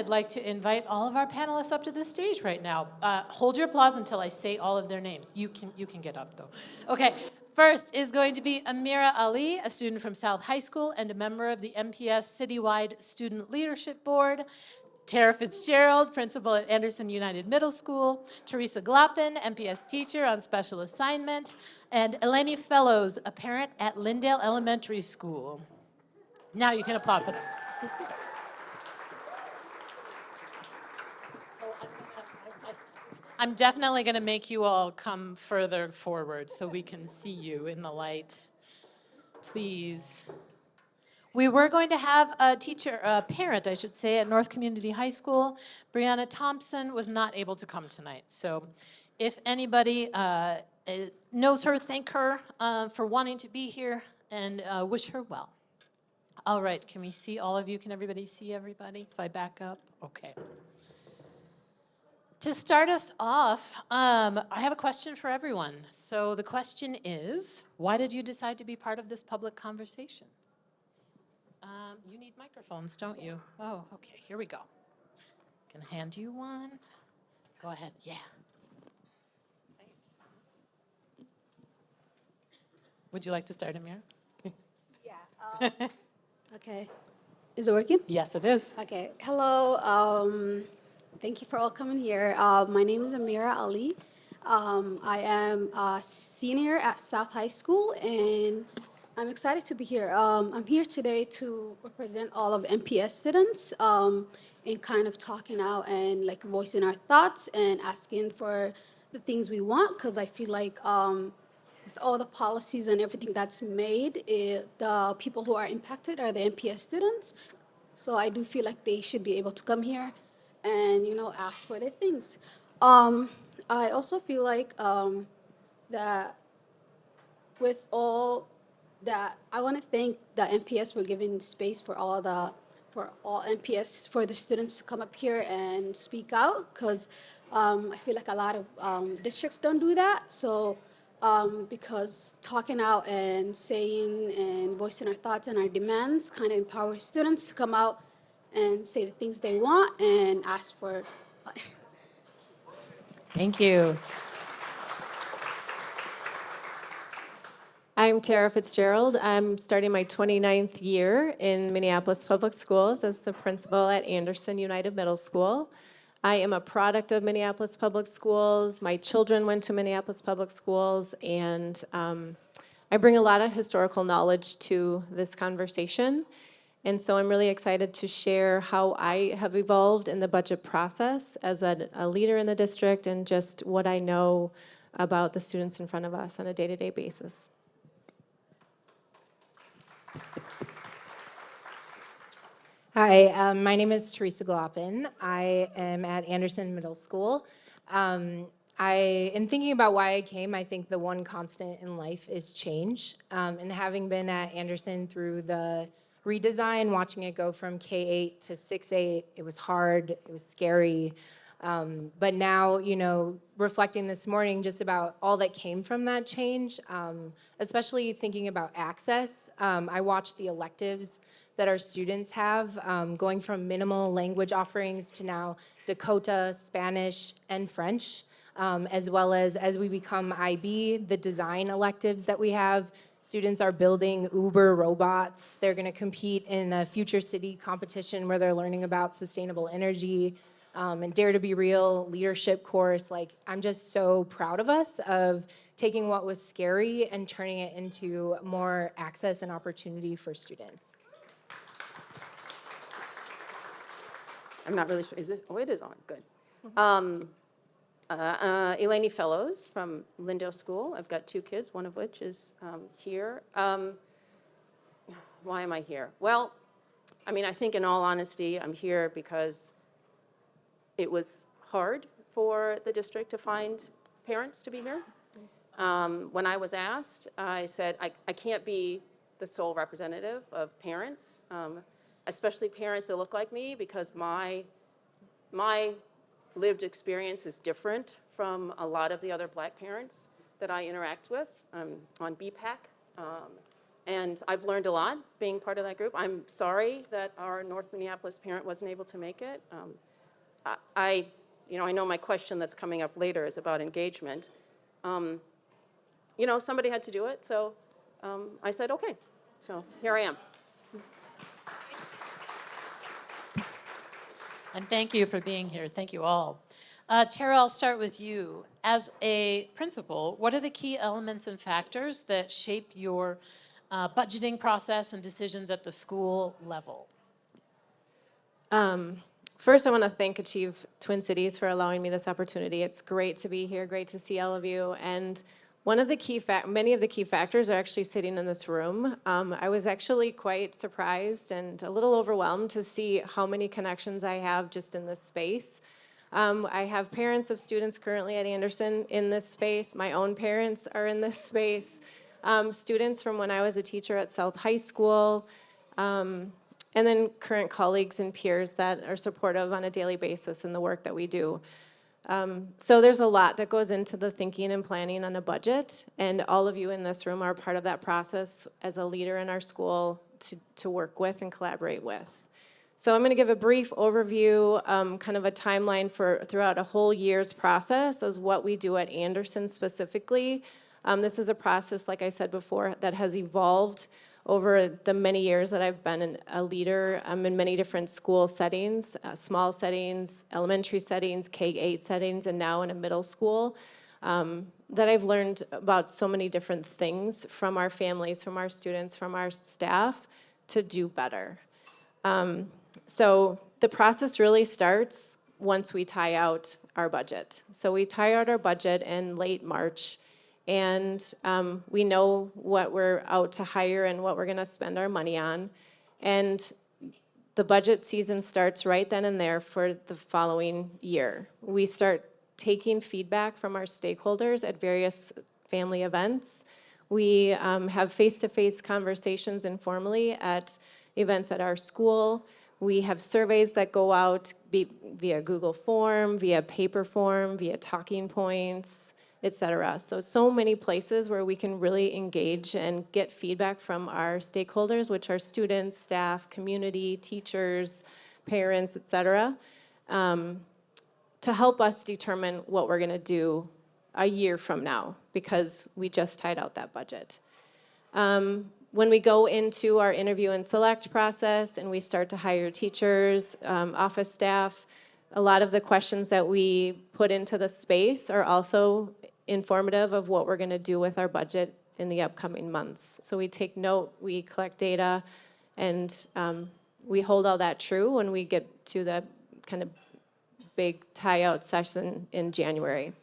I'd like to invite all of our panelists up to the stage right now. Hold your applause until I say all of their names. You can get up, though. Okay, first is going to be Amira Ali, a student from South High School and a member of the MPS Citywide Student Leadership Board. Tara Fitzgerald, principal at Anderson United Middle School. Teresa Gloppin, MPS teacher on special assignment. And Eleni Fellows, a parent at Lindale Elementary School. Now you can applaud for them. I'm definitely going to make you all come further forward so we can see you in the light. Please. We were going to have a teacher, a parent, I should say, at North Community High School. Brianna Thompson was not able to come tonight. So if anybody knows her, thank her for wanting to be here and wish her well. All right, can we see all of you? Can everybody see everybody? If I back up? Okay. To start us off, I have a question for everyone. So the question is, why did you decide to be part of this public conversation? You need microphones, don't you? Oh, okay, here we go. Can I hand you one? Go ahead, yeah. Thanks. Would you like to start, Amir? Yeah. Okay. Is it working? Yes, it is. Okay. Hello. Thank you for all coming here. My name is Amira Ali. I am a senior at South High School, and I'm excited to be here. I'm here today to represent all of MPS students in kind of talking out and like voicing our thoughts and asking for the things we want, because I feel like with all the policies and everything that's made, the people who are impacted are the MPS students. So I do feel like they should be able to come here and, ask for their things. I also feel like that with all that, I want to thank the MPS for giving space for all MPS, for the students to come up here and speak out, because I feel like a lot of districts don't do that. So because talking out and saying and voicing our thoughts and our demands kind of empowers students to come out and say the things they want and ask for. Thank you. I'm Tara Fitzgerald. I'm starting my 29th year in Minneapolis Public Schools as the principal at Anderson United Middle School. I am a product of Minneapolis Public Schools. My children went to Minneapolis Public Schools, and I bring a lot of historical knowledge to this conversation. And so I'm really excited to share how I have evolved in the budget process as a leader in the district and just what I know about the students in front of us on a day-to-day basis. Hi, my name is Teresa Gloppin. I am at Anderson Middle School. In thinking about why I came, I think the one constant in life is change. And having been at Anderson through the redesign, watching it go from K-8 to 6-8, it was hard, it was scary. But now, reflecting this morning just about all that came from that change, especially thinking about access, I watched the electives that our students have, going from minimal language offerings to now Dakota, Spanish, and French, as well as we become IB, the design electives that we have. Students are building Uber robots. They're going to compete in a future city competition where they're learning about sustainable energy, and Dare to Be Real leadership course. Like, I'm just so proud of us of taking what was scary and turning it into more access and opportunity for students. I'm not really sure. Is this? Oh, it is on. Good. Eleni Fellows from Lindale School. I've got two kids, one of which is here. Why am I here? Well, I mean, I think in all honesty, I'm here because it was hard for the district to find parents to be here. When I was asked, I said, I can't be the sole representative of parents, especially parents that look like me, because my lived experience is different from a lot of the other Black parents that I interact with on BPAC. And I've learned a lot being part of that group. I'm sorry that our North Minneapolis parent wasn't able to make it. I know my question that's coming up later is about engagement. Somebody had to do it, so I said, okay. So here I am. And thank you for being here. Thank you all. Tara, I'll start with you. As a principal, what are the key elements and factors that shape your budgeting process and decisions at the school level? First, I want to thank Achieve Twin Cities for allowing me this opportunity. It's great to be here, great to see all of you. And many of the key factors are actually sitting in this room. I was actually quite surprised and a little overwhelmed to see how many connections I have just in this space. I have parents of students currently at Anderson in this space. My own parents are in this space. Students from when I was a teacher at South High School. And then current colleagues and peers that are supportive on a daily basis in the work that we do. So there's a lot that goes into the thinking and planning on a budget, and all of you in this room are part of that process as a leader in our school to work with and collaborate with. So I'm going to give a brief overview, kind of a timeline throughout a whole year's process as what we do at Anderson specifically. This is a process, like I said before, that has evolved over the many years that I've been a leader in many different school settings, small settings, elementary settings, K-8 settings, and now in a middle school, that I've learned about so many different things from our families, from our students, from our staff to do better. So the process really starts once we tie out our budget. So we tie out our budget in late March, and we know what we're out to hire and what we're going to spend our money on. And the budget season starts right then and there for the following year. We start taking feedback from our stakeholders at various family events. We have face-to-face conversations informally at events at our school. We have surveys that go out via Google form, via paper form, via talking points, etc. So many places where we can really engage and get feedback from our stakeholders, which are students, staff, community, teachers, parents, etc., to help us determine what we're going to do a year from now, because we just tied out that budget. When we go into our interview and select process and we start to hire teachers, office staff, a lot of the questions that we put into the space are also informative of what we're going to do with our budget in the upcoming months. So we take note, we collect data, and we hold all that true when we get to the kind of big tie-out session in January.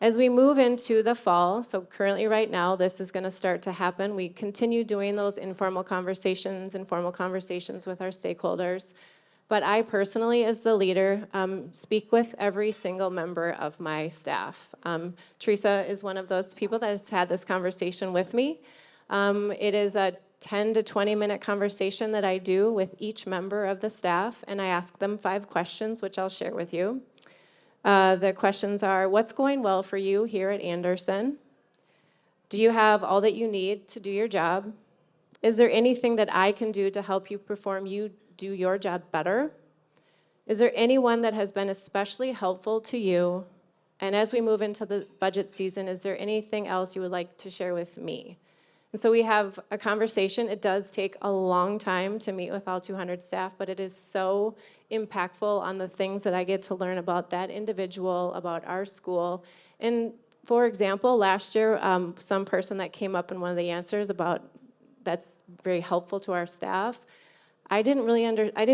As we move into the fall, so currently right now, this is going to start to happen. We continue doing those informal conversations with our stakeholders. But I personally, as the leader, speak with every single member of my staff. Teresa is one of those people that has had this conversation with me. It is a 10 to 20-minute conversation that I do with each member of the staff, and I ask them 5 questions, which I'll share with you. The questions are, what's going well for you here at Anderson? Do you have all that you need to do your job? Is there anything that I can do to help you do your job better? Is there anyone that has been especially helpful to you? And as we move into the budget season, is there anything else you would like to share with me? And so we have a conversation. It does take a long time to meet with all 200 staff, but it is so impactful on the things that I get to learn about that individual, about our school. And for example, last year, some person that came up in one of the answers about that's very helpful to our staff, I didn't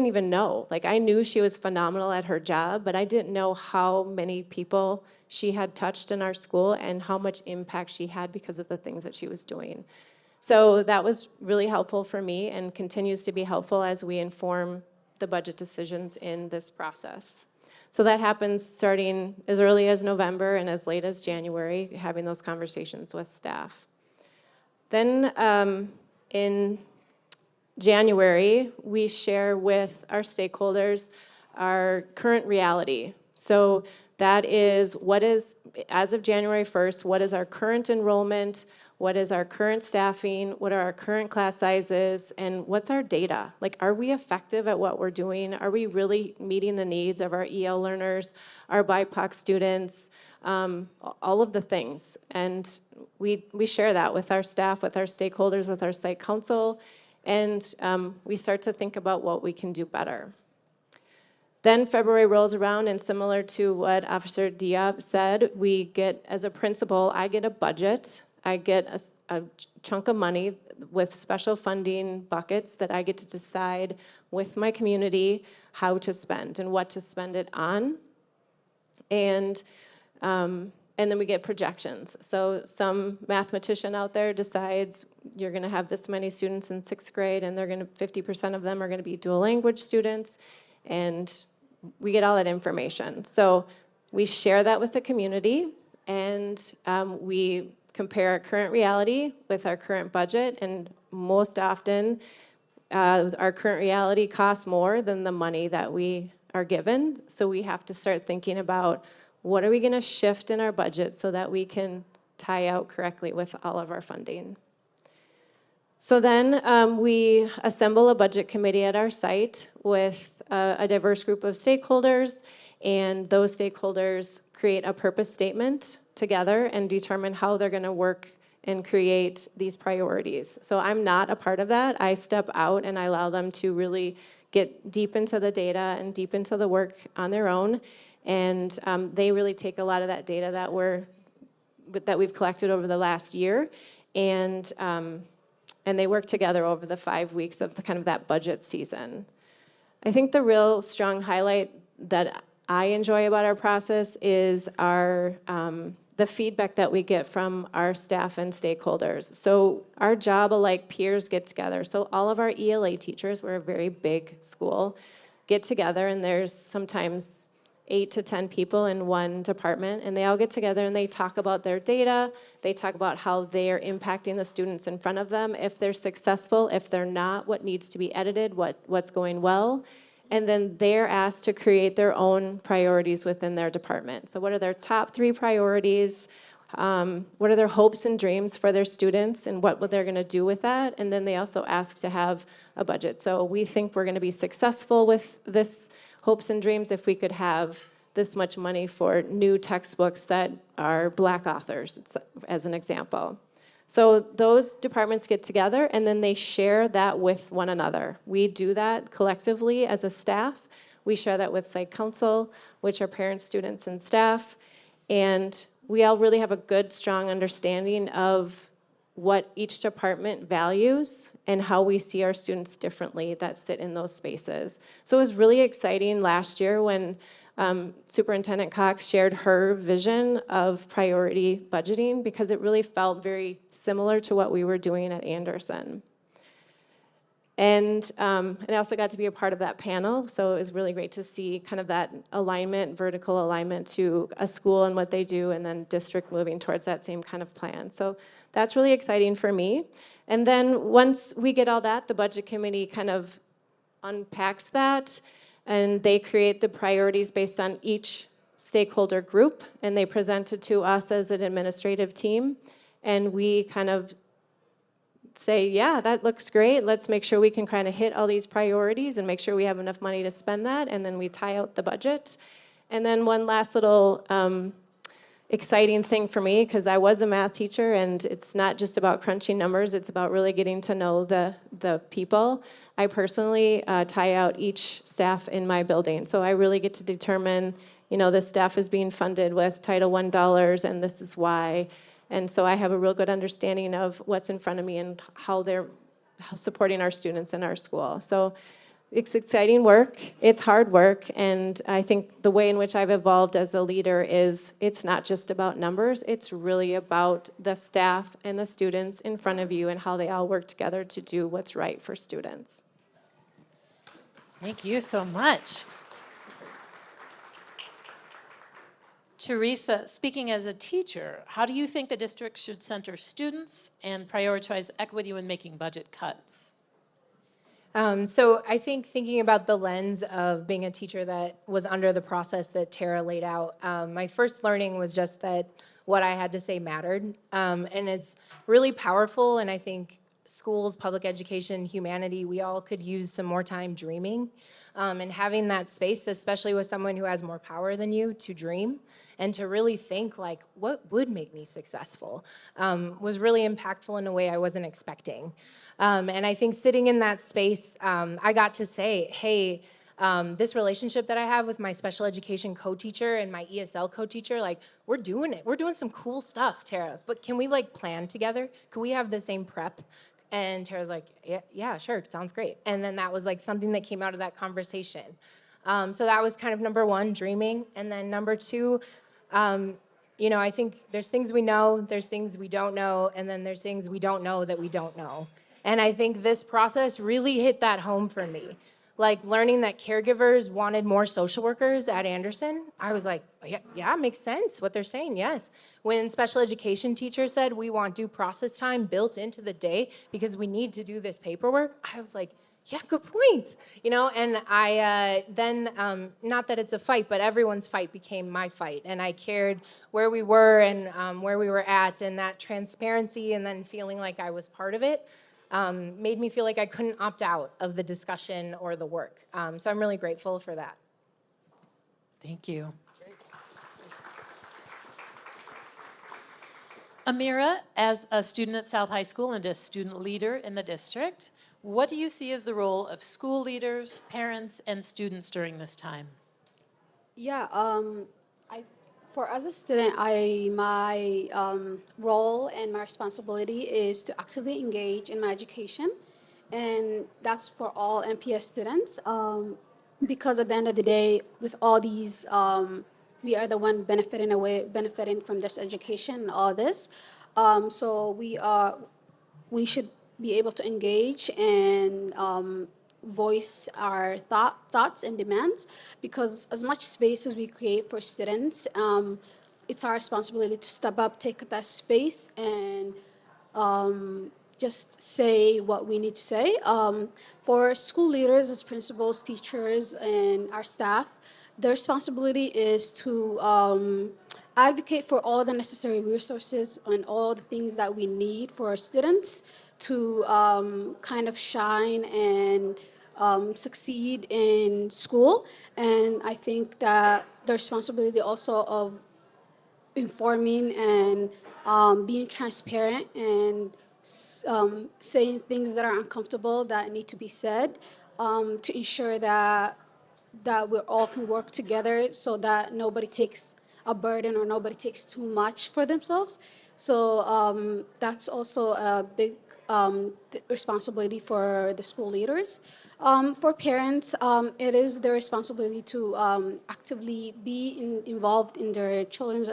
even know. Like, I knew she was phenomenal at her job, but I didn't know how many people she had touched in our school and how much impact she had because of the things that she was doing. So that was really helpful for me and continues to be helpful as we inform the budget decisions in this process. So that happens starting as early as November and as late as January, having those conversations with staff. Then in January, we share with our stakeholders our current reality. So that is, as of January 1st, what is our current enrollment? what is our current staffing, what are our current class sizes, and what's our data? Like, are we effective at what we're doing? Are we really meeting the needs of our EL learners, our BIPOC students, all of the things? And we share that with our staff, with our stakeholders, with our site council, and we start to think about what we can do better. Then February rolls around, and similar to what Officer Diab said, we get, as a principal, I get a budget. I get a chunk of money with special funding buckets that I get to decide with my community how to spend and what to spend it on. And then we get projections. So some mathematician out there decides you're going to have this many students in 6th grade, and 50% of them are going to be dual language students, and we get all that information. So we share that with the community, and we compare our current reality with our current budget, and most often our current reality costs more than the money that we are given. So we have to start thinking about what are we going to shift in our budget so that we can tie out correctly with all of our funding. So then we assemble a budget committee at our site with a diverse group of stakeholders, and those stakeholders create a purpose statement together and determine how they're going to work and create these priorities. So I'm not a part of that. I step out and I allow them to really get deep into the data and deep into the work on their own, and they really take a lot of that data that we've collected over the last year, and they work together over the 5 weeks of the kind of that budget season. I think the real strong highlight that I enjoy about our process is the feedback that we get from our staff and stakeholders. So our job-alike peers get together. So all of our ELA teachers, we're a very big school, get together, and there's sometimes 8 to 10 people in one department, and they all get together and they talk about their data, they talk about how they're impacting the students in front of them, if they're successful, if they're not, what needs to be edited, what's going well, and then they're asked to create their own priorities within their department. So what are their top 3 priorities? What are their hopes and dreams for their students, and what they're going to do with that? And then they also ask to have a budget. So we think we're going to be successful with this hopes and dreams if we could have this much money for new textbooks that are Black authors, as an example. So those departments get together, and then they share that with one another. We do that collectively as a staff. We share that with site council, which are parents, students, and staff. And we all really have a good, strong understanding of what each department values and how we see our students differently that sit in those spaces. So it was really exciting last year when Superintendent Cox shared her vision of priority budgeting, because it really felt very similar to what we were doing at Anderson. And I also got to be a part of that panel, so it was really great to see kind of that alignment, vertical alignment to a school and what they do, and then district moving towards that same kind of plan. So that's really exciting for me. And then once we get all that, the budget committee kind of unpacks that, and they create the priorities based on each stakeholder group, and they present it to us as an administrative team, and we kind of say, yeah, that looks great. Let's make sure we can kind of hit all these priorities and make sure we have enough money to spend that, and then we tie out the budget. And then one last little exciting thing for me, because I was a math teacher, and it's not just about crunching numbers, it's about really getting to know the people. I personally tie out each staff in my building, so I really get to determine, this staff is being funded with Title I dollars, and this is why. And so I have a real good understanding of what's in front of me and how they're supporting our students in our school. So it's exciting work, it's hard work, and I think the way in which I've evolved as a leader is it's not just about numbers, it's really about the staff and the students in front of you and how they all work together to do what's right for students. Thank you so much. Teresa, speaking as a teacher, how do you think the district should center students and prioritize equity when making budget cuts? So I think thinking about the lens of being a teacher that was under the process that Tara laid out, my first learning was just that what I had to say mattered. And it's really powerful, and I think schools, public education, humanity, we all could use some more time dreaming, and having that space, especially with someone who has more power than you, to dream and to really think like, what would make me successful, was really impactful in a way I wasn't expecting. And I think sitting in that space, I got to say, hey, this relationship that I have with my special education co-teacher and my ESL co-teacher, like, we're doing it. We're doing some cool stuff, Tara, but can we like plan together? Can we have the same prep? And Tara's like, yeah, sure, sounds great. And then that was like something that came out of that conversation. So that was kind of number one, dreaming. And then number two, I think there's things we know, there's things we don't know, and then there's things we don't know that we don't know. And I think this process really hit that home for me. Like learning that caregivers wanted more social workers at Anderson, I was like, yeah, makes sense what they're saying, yes. When special education teachers said we want due process time built into the day because we need to do this paperwork, I was like, yeah, good point. And I then, not that it's a fight, but everyone's fight became my fight. And I cared where we were and where we were at, and that transparency and then feeling like I was part of it made me feel like I couldn't opt out of the discussion or the work. So I'm really grateful for that. Thank you. Amira, as a student at South High School and a student leader in the district, what do you see as the role of school leaders, parents, and students during this time? Yeah, as a student, my role and my responsibility is to actively engage in my education, and that's for all MPS students. Because at the end of the day, with all these, we are the one benefiting from this education and all this. So we should be able to engage and voice our thoughts and demands, because as much space as we create for students, it's our responsibility to step up, take that space, and just say what we need to say. For school leaders, as principals, teachers, and our staff, the responsibility is to advocate for all the necessary resources and all the things that we need for our students to kind of shine and succeed in school. And I think that the responsibility also of informing and being transparent and saying things that are uncomfortable that need to be said, to ensure that we all can work together so that nobody takes a burden or nobody takes too much for themselves. So that's also a big responsibility for the school leaders. For parents, it is their responsibility to actively be involved in their children's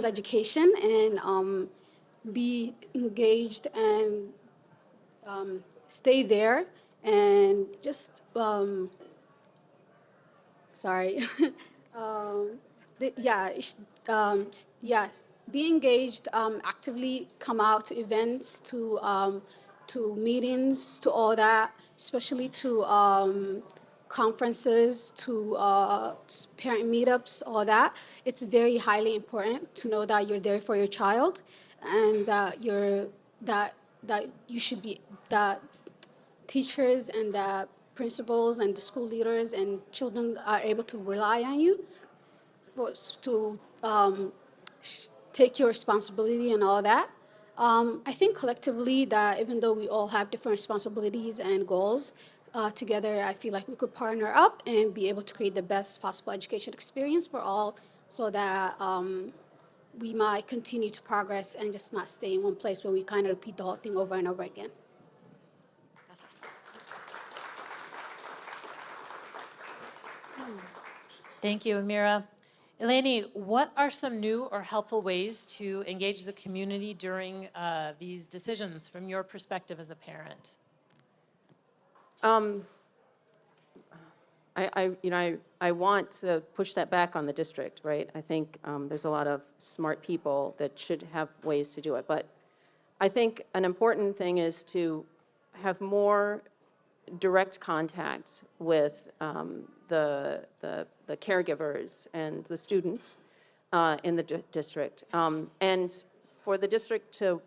education and be engaged and stay there and just sorry. Yes, be engaged, actively come out to events, to meetings, to all that, especially to conferences, to parent meetups, all that. It's very highly important to know that you're there for your child, and that you should be that teachers and the principals and the school leaders and children are able to rely on you to take your responsibility and all that. I think collectively that even though we all have different responsibilities and goals, together I feel like we could partner up and be able to create the best possible education experience for all, so that we might continue to progress and just not stay in one place where we kind of repeat the whole thing over and over again. Thank you, Amira. Eleni, what are some new or helpful ways to engage the community during these decisions from your perspective as a parent? I want to push that back on the district, right? I think there's a lot of smart people that should have ways to do it. But I think an important thing is to have more direct contact with the caregivers and the students, in the district. And for the district to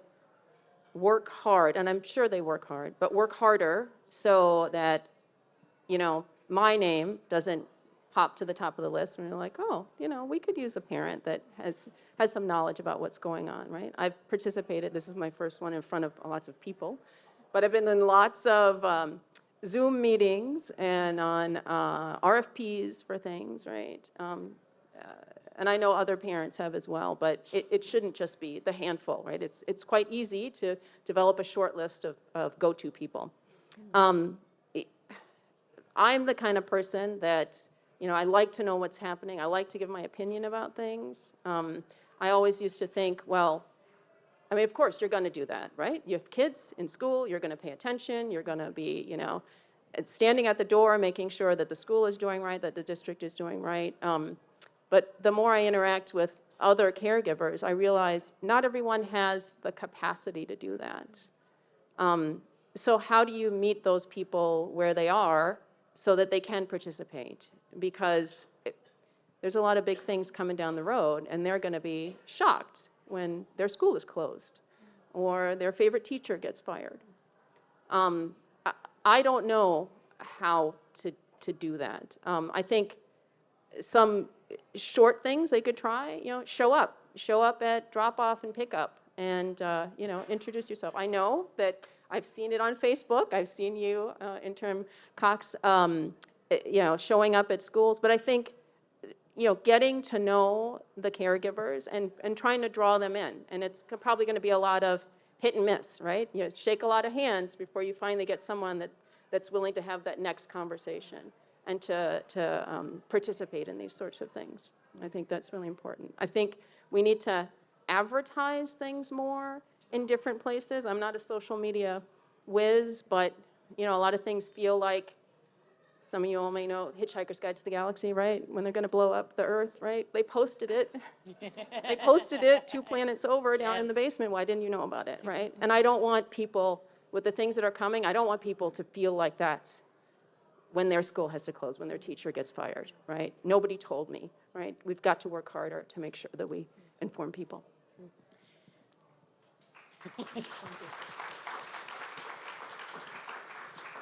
work hard, and I'm sure they work hard, but work harder so that, my name doesn't pop to the top of the list when you're like, oh, we could use a parent that has some knowledge about what's going on, right? I've participated, this is my first one in front of lots of people, but I've been in lots of Zoom meetings and on RFPs for things, right? And I know other parents have as well, but it shouldn't just be the handful, right? It's quite easy to develop a short list of go-to people. I'm the kind of person that, I like to know what's happening. I like to give my opinion about things. I always used to think, well, of course, you're going to do that, right? You have kids in school, you're going to pay attention, you're going to be, standing at the door, making sure that the school is doing right, that the district is doing right. But the more I interact with other caregivers, I realize not everyone has the capacity to do that. So how do you meet those people where they are so that they can participate? Because there's a lot of big things coming down the road, and they're going to be shocked when their school is closed or their favorite teacher gets fired. I don't know how to do that. I think some short things they could try, show up at drop off and pick up and, introduce yourself. I know that I've seen it on Facebook. I've seen you, Intern Cox, showing up at schools, but I think, getting to know the caregivers and trying to draw them in, and it's probably going to be a lot of hit and miss, right? You shake a lot of hands before you finally get someone that's willing to have that next conversation and to participate in these sorts of things. I think that's really important. I think we need to advertise things more in different places. I'm not a social media whiz, but a lot of things feel like, some of you all may know Hitchhiker's Guide to the Galaxy, right? When they're going to blow up the Earth, right? They posted it. They posted it 2 planets over down in the basement. Why didn't you know about it, right? And I don't want people, with the things that are coming, I don't want people to feel like that when their school has to close, when their teacher gets fired, right? Nobody told me, right? We've got to work harder to make sure that we inform people.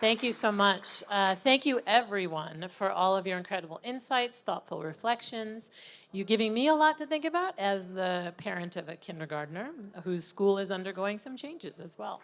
Thank you so much. Thank you, everyone, for all of your incredible insights, thoughtful reflections. You giving me a lot to think about as the parent of a kindergartner whose school is undergoing some changes as well.